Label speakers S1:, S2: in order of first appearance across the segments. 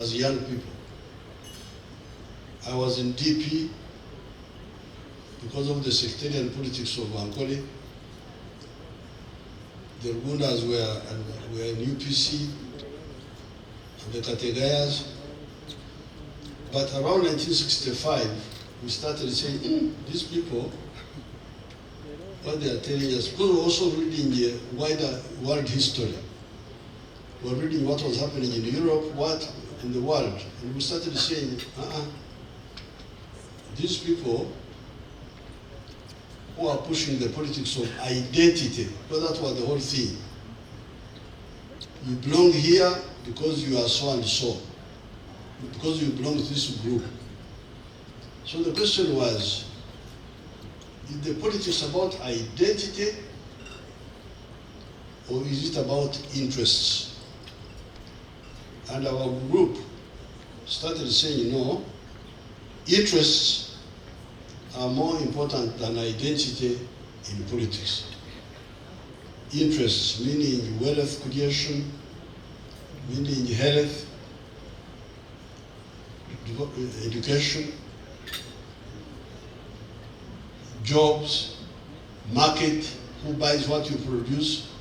S1: as young people. I was in DP because of the sectarian politics of Ankole. The Rugundas were in UPC, and the Kategayas. But around 1965, we started saying, these people, what they are telling us, because we're also reading the wider world history. We're reading what was happening in Europe, what in the world, and we started saying, these people who are pushing the politics of identity, because that was the whole thing. You belong here because you are so and so, because you belong to this group. So the question was, is the politics about identity or is it about interests? And our group started saying, no, interests are more important than identity in politics. Interests meaning wealth creation, meaning health, education, jobs, market, who buys what you produce,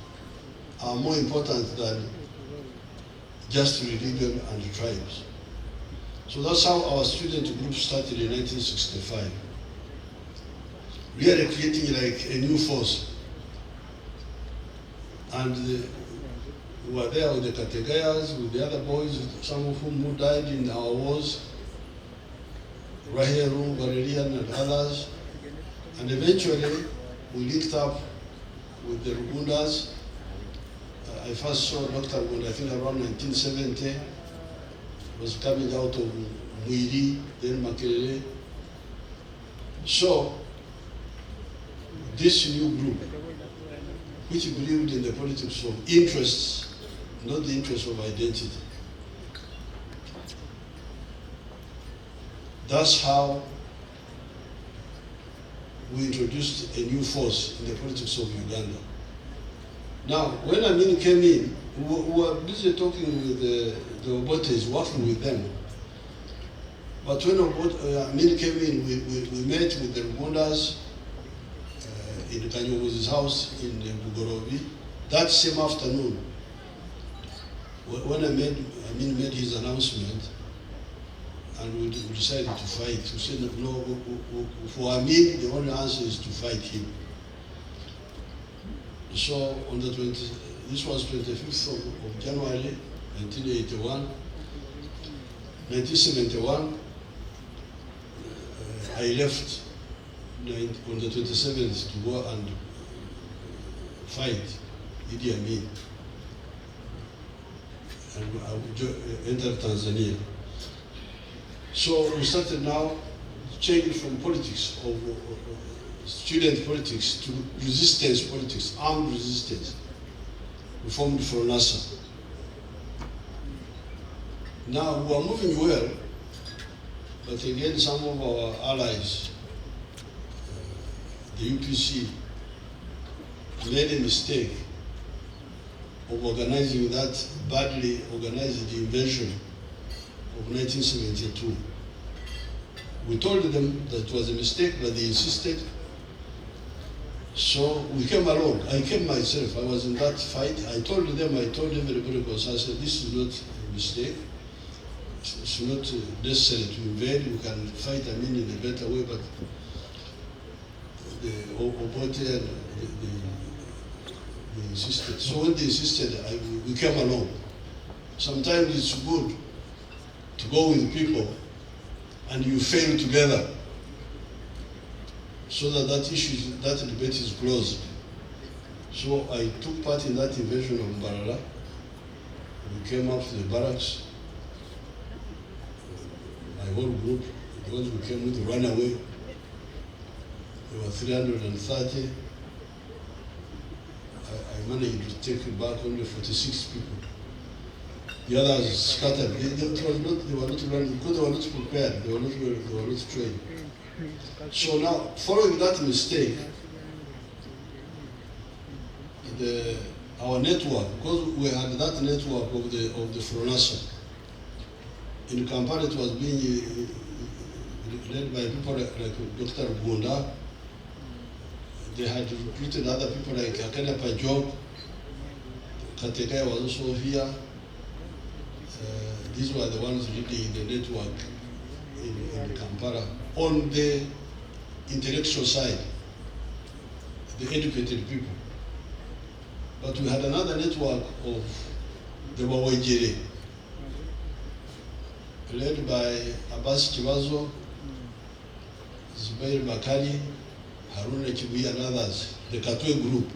S1: are more important than just religion and tribes. So that's how our student group started in 1965. Really creating like a new force. And we were there with the Kategayas, with the other boys, some of whom who died in our wars, Raheru, Valerian, and others. And eventually, we linked up with the Rugundas. I first saw Dr. Gund, I think around 1970, was coming out of Muiri, then Makerere. So, this new group, which believed in the politics of interests, not the interest of identity. That's how we introduced a new force in the politics of Uganda. Now, when Amin came in, we were busy talking with the Obotes, working with them. But when Amin came in, we met with the Rugundas in Kanyogozi's house in Bugorobi. That same afternoon, when Amin made his announcement, and we decided to fight, we said, no, for Amin, the only answer is to fight him. So on the this was 25th of January 1981. 1971, I left on the 27th to go and fight Idi Amin. And I entered Tanzania. So we started now changing from politics of student politics to resistance politics, armed resistance. We formed for NASA. Now we are moving well, but again some of our allies, the UPC, made a mistake of organizing that badly organized invasion of 1972. We told them that it was a mistake, but they insisted. So we came along. I came myself. I was in that fight. I told everybody, because I said, this is not a mistake. It's not necessary to invade. We can fight, in a better way, but the Obote and they insisted. So when they insisted, we came along. Sometimes it's good to go with people and you fail together, so that debate is closed. So I took part in that invasion of Mbarara. We came up to the barracks. My whole group, the ones we came with, ran away. There were 330. I managed to take back only 46 people. The others scattered. They were not running because they were not prepared. They were not trained. So now, following that mistake, our network, because we had that network of the Fronasa, In Kampala, it was being led by people like Dr. Bunda. They had recruited other people like Akana Pajok. Kategaya was also here. These were the ones leading the network in Kampala on the intellectual side, the educated people. But we had another network of the Wawejere, led by Abbas Chivazo, Zubair Bakari, Haruna Chibuya and others, the Katwe group.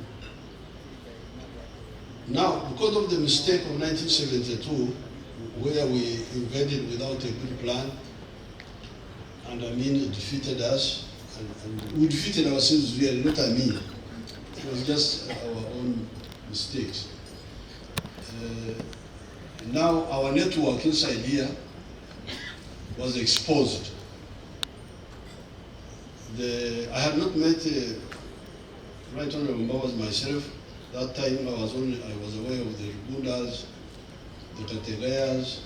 S1: Now, because of the mistake of 1972, where we invaded without a good plan, and Amin defeated us, and we defeated ourselves really, not Amin. It was just our own mistakes. Now our network inside here was exposed. I had not met Right Honorable Mbawaz myself. That time I was aware of the Bundas, the Kategayas,